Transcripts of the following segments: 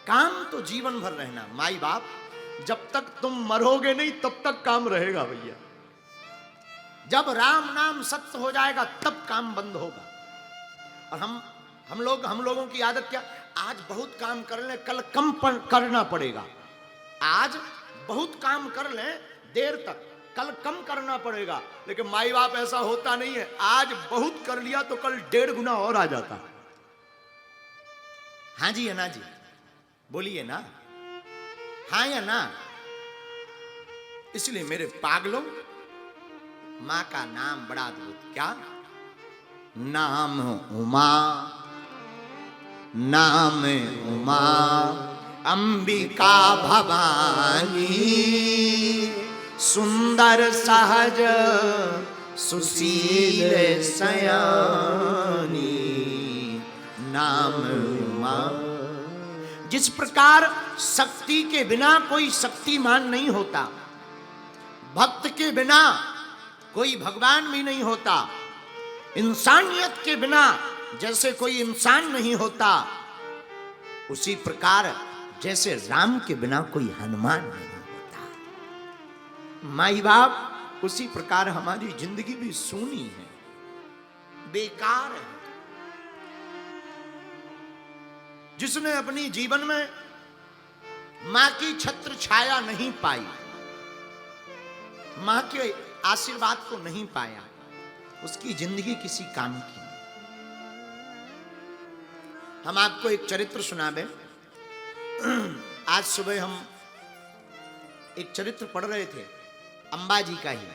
काम तो जीवन भर रहना। माई बाप, जब तक तुम मरोगे नहीं तब तक काम रहेगा भैया। जब राम नाम सत्य हो जाएगा तब काम बंद होगा। और हम लोगों की आदत क्या, आज बहुत काम कर लें कल कम करना पड़ेगा। आज बहुत काम कर लें देर तक, कल कम करना पड़ेगा। लेकिन माई बाप ऐसा होता नहीं है, आज बहुत कर लिया तो कल 1.5 गुना और आ जाता। हाँ जी या ना जी, बोलिए ना, हाँ या ना। इसलिए मेरे पागलों, मां का नाम बड़ा अद्भुत। क्या नाम? उमा, नाम उमा, अंबिका भवानी, सुंदर सहज सुशील सयानी, नाम उमा। जिस प्रकार शक्ति के बिना कोई शक्तिमान नहीं होता, भक्त के बिना कोई भगवान भी नहीं होता, इंसानियत के बिना जैसे कोई इंसान नहीं होता, उसी प्रकार जैसे राम के बिना कोई हनुमान नहीं होता। माई बाप, उसी प्रकार हमारी जिंदगी भी सूनी है, बेकार है। जिसने अपनी जीवन में मां की छत्र छाया नहीं पाई, मां के आशीर्वाद को नहीं पाया, उसकी जिंदगी किसी काम की नहीं। हम आपको एक चरित्र सुनाबे। आज सुबह हम एक चरित्र पढ़ रहे थे, अंबाजी का ही,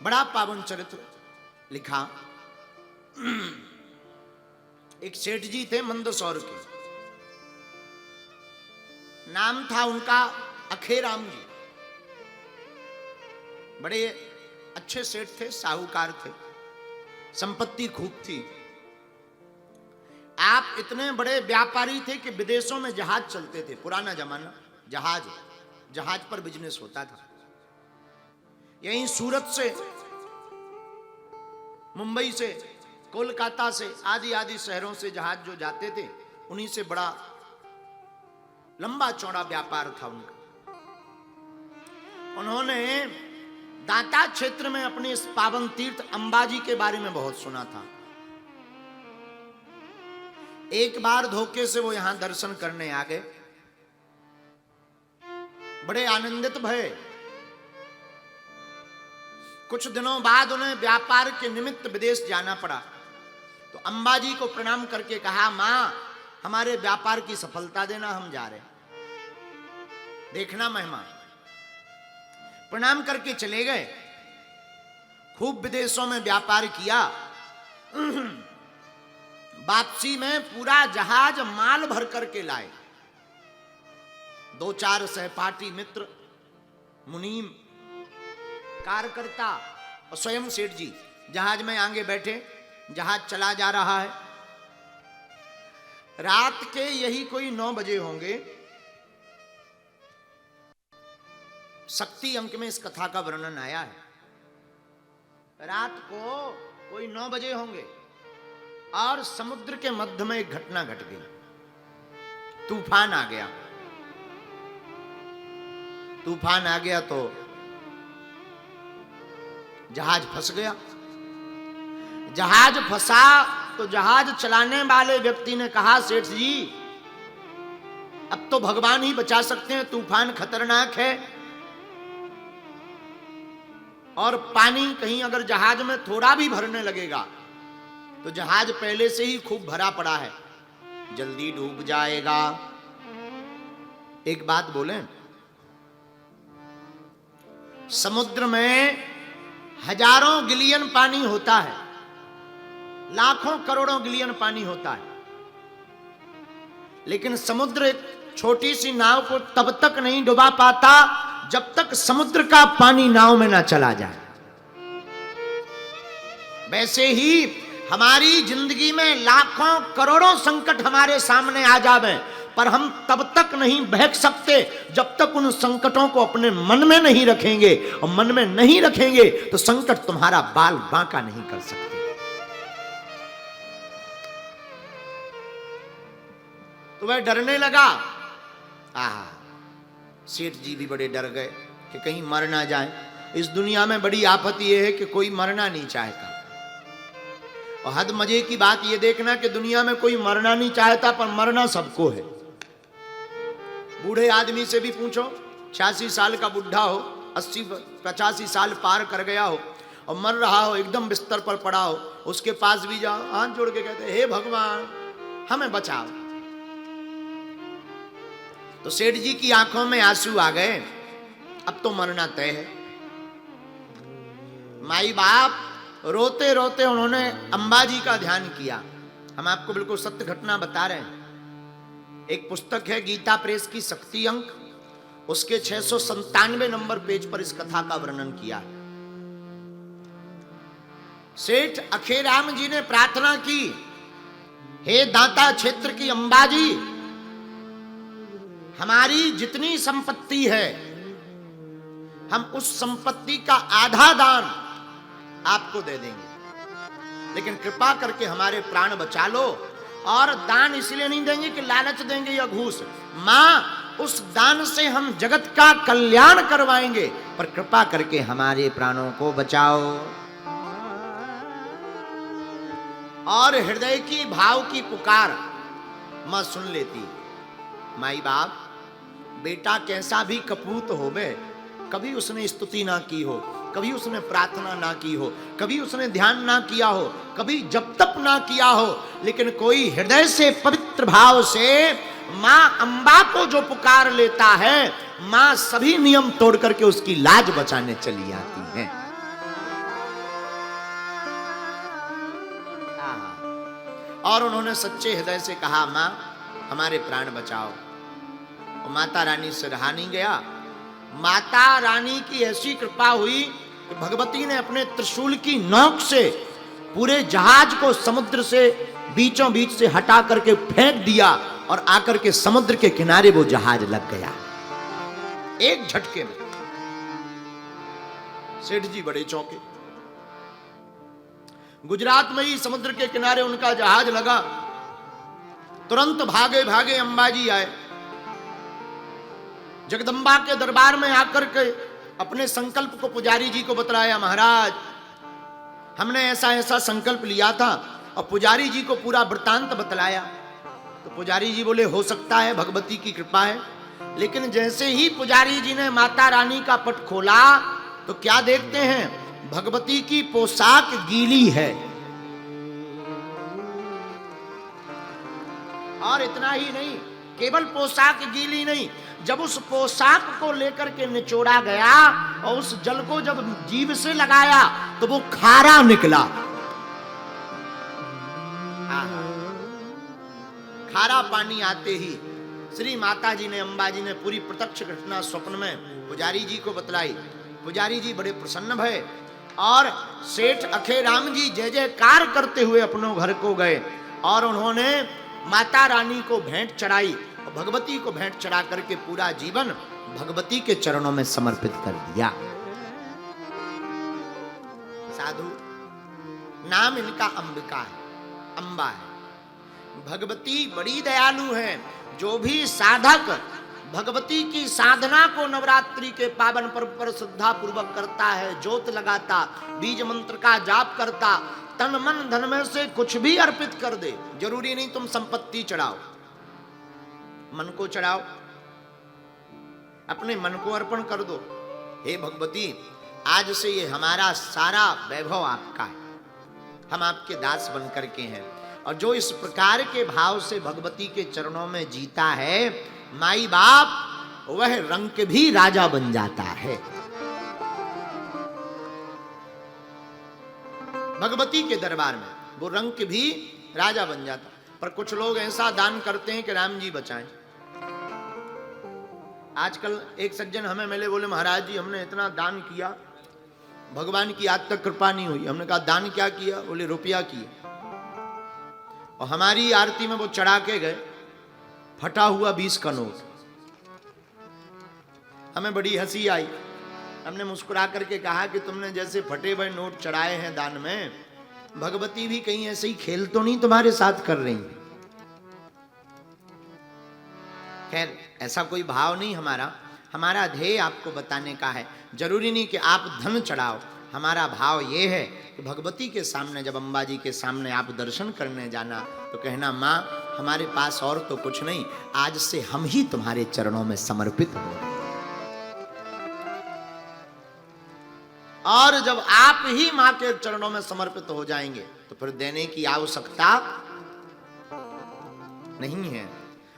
बड़ा पावन चरित्र लिखा। एक सेठ जी थे मंदसौर के, नाम था उनका अखेराम जी। बड़े अच्छे सेठ थे, साहूकार थे, संपत्ति खूब थी। आप इतने बड़े व्यापारी थे कि विदेशों में जहाज चलते थे। पुराना जमाना, जहाज पर बिजनेस होता था। यहीं सूरत से, मुंबई से, कोलकाता से, आदि आदि शहरों से जहाज जो जाते थे, उन्हीं से बड़ा लंबा चौड़ा व्यापार था उनका। उन्होंने दाता क्षेत्र में अपने इस पावन तीर्थ अंबाजी के बारे में बहुत सुना था। एक बार धोखे से वो यहां दर्शन करने आ गए, बड़े आनंदित भये। कुछ दिनों बाद उन्हें व्यापार के निमित्त विदेश जाना पड़ा, तो अंबाजी को प्रणाम करके कहा, मां हमारे व्यापार की सफलता देना, हम जा रहे, देखना महिमा। प्रणाम करके चले गए। खूब विदेशों में व्यापार किया। वापसी में पूरा जहाज माल भर करके लाए। 2-4 सहपाठी मित्र, मुनीम, कार्यकर्ता और स्वयं सेठ जी जहाज में आगे बैठे। जहाज चला जा रहा है। रात के यही कोई 9 बजे होंगे। शक्ति अंक में इस कथा का वर्णन आया है। रात को कोई 9 बजे होंगे और समुद्र के मध्य में एक घटना घट गई। तूफान आ गया। तूफान आ गया तो जहाज फंस गया। जहाज फंसा तो जहाज चलाने वाले व्यक्ति ने कहा, सेठ जी अब तो भगवान ही बचा सकते हैं, तूफान खतरनाक है और पानी कहीं अगर जहाज में थोड़ा भी भरने लगेगा तो जहाज पहले से ही खूब भरा पड़ा है, जल्दी डूब जाएगा। एक बात बोलें, समुद्र में हजारों गिलियन पानी होता है, लाखों करोड़ों गिलियन पानी होता है, लेकिन समुद्र एक छोटी सी नाव को तब तक नहीं डुबा पाता जब तक समुद्र का पानी नाव में ना चला जाए। वैसे ही हमारी जिंदगी में लाखों करोड़ों संकट हमारे सामने आ जावे, पर हम तब तक नहीं बहक सकते जब तक उन संकटों को अपने मन में नहीं रखेंगे, और मन में नहीं रखेंगे तो संकट तुम्हारा बाल बांका नहीं कर सकते। तो वह डरने लगा। सेठ जी भी बड़े डर गए कि कहीं मर ना जाए। इस दुनिया में बड़ी आफत यह है कि कोई मरना नहीं चाहता। और हद मजे की बात यह देखना कि दुनिया में कोई मरना नहीं चाहता, पर मरना सबको है। बूढ़े आदमी से भी पूछो, 86 साल का बुढ़ा हो, 80-85 साल पार कर गया हो और मर रहा हो, एकदम बिस्तर पर पड़ा हो, उसके पास भी जाओ, हाथ जोड़ के कहते हे भगवान हमें बचाओ। तो सेठ जी की आंखों में आंसू आ गए, अब तो मरना तय है। माई बाप रोते रोते उन्होंने अंबाजी का ध्यान किया। हम आपको बिल्कुल सत्य घटना बता रहे हैं। एक पुस्तक है गीता प्रेस की शक्ति अंक, उसके 697 नंबर पेज पर इस कथा का वर्णन किया। सेठ अखेराम जी ने प्रार्थना की, हे दाता क्षेत्र की अंबाजी, हमारी जितनी संपत्ति है हम उस संपत्ति का आधा दान आपको दे देंगे, लेकिन कृपा करके हमारे प्राण बचा लो। और दान इसलिए नहीं देंगे कि लालच देंगे या घूस, मां उस दान से हम जगत का कल्याण करवाएंगे, पर कृपा करके हमारे प्राणों को बचाओ। और हृदय की भाव की पुकार मां सुन लेती। माई बाप बेटा कैसा भी कपूत होवे, कभी उसने स्तुति ना की हो, कभी उसने प्रार्थना ना की हो, कभी उसने ध्यान ना किया हो, कभी जप तप ना किया हो, लेकिन कोई हृदय से पवित्र भाव से मां अंबा को जो पुकार लेता है, मां सभी नियम तोड़ करके उसकी लाज बचाने चली आती है। और उन्होंने सच्चे हृदय से कहा, मां हमारे प्राण बचाओ। और माता रानी से रहा नहीं गया। माता रानी की ऐसी कृपा हुई कि भगवती ने अपने त्रिशूल की नोक से पूरे जहाज को समुद्र से बीचों बीच से हटा करके फेंक दिया और आकर के समुद्र के किनारे वो जहाज लग गया एक झटके में। सेठ जी बड़े चौंके। गुजरात में ही समुद्र के किनारे उनका जहाज लगा। तुरंत भागे भागे अंबाजी आए, जगदम्बा के दरबार में आकर के अपने संकल्प को पुजारी जी को बतलाया, महाराज हमने ऐसा ऐसा संकल्प लिया था। और पुजारी जी को पूरा वृत्तांत बतलाया। तो पुजारी जी बोले, हो सकता है भगवती की कृपा है। लेकिन जैसे ही पुजारी जी ने माता रानी का पट खोला तो क्या देखते हैं, भगवती की पोशाक गीली है। और इतना ही नहीं, केवल पोशाक गीली नहीं, जब उस पोशाक को लेकर के निचोड़ा गया और उस जल को जब जीभ से लगाया तो वो खारा निकला। खारा पानी आते ही श्री माता जी ने, अंबाजी ने पूरी प्रत्यक्ष घटना स्वप्न में पुजारी जी को बतलाई। पुजारी जी बड़े प्रसन्न भये और सेठ अखेराम जी जय जयकार करते हुए अपनों घर को गए और उन्होंने माता रानी को भेंट चढ़ाई और भगवती को भेंट चढ़ा करके पूरा जीवन भगवती के चरणों में समर्पित कर दिया। साधु नाम इनका अंबिका है, अंबा है। भगवती बड़ी दयालु है। जो भी साधक भगवती की साधना को नवरात्रि के पावन पर्व पर श्रद्धा पूर्वक करता है, ज्योत लगाता, बीज मंत्र का जाप करता, तन मन धन में से कुछ भी अर्पित कर दे। जरूरी नहीं तुम संपत्ति चढ़ाओ, मन को चढ़ाओ, अपने मन को अर्पण कर दो। हे भगवती, आज से ये हमारा सारा वैभव आपका है, हम आपके दास बन करके हैं। और जो इस प्रकार के भाव से भगवती के चरणों में जीता है, माई बाप वह रंक भी राजा बन जाता है। भगवती के दरबार में वो रंक भी राजा बन जाता। पर कुछ लोग ऐसा दान करते हैं कि राम जी बचाएं। आजकल एक सज्जन हमें मिले, बोले महाराज जी हमने इतना दान किया, भगवान की आज तक कृपा नहीं हुई। हमने कहा दान क्या किया? बोले रुपया किया। और हमारी आरती में वो चढ़ा के गए फटा हुआ 20 का नोट। हमें बड़ी हंसी आई। हमने मुस्कुरा करके कहा कि तुमने जैसे फटे हुए नोट चढ़ाए हैं दान में, भगवती भी कहीं ऐसे ही खेल तो नहीं तुम्हारे साथ कर रही? खैर ऐसा कोई भाव नहीं हमारा, हमारा ध्येय आपको बताने का है। जरूरी नहीं कि आप धन चढ़ाओ, हमारा भाव ये है कि भगवती के सामने, जब अंबाजी के सामने आप दर्शन करने जाना तो कहना, माँ हमारे पास और तो कुछ नहीं, आज से हम ही तुम्हारे चरणों में समर्पित हो गए। और जब आप ही मां के चरणों में समर्पित हो जाएंगे तो फिर देने की आवश्यकता नहीं है।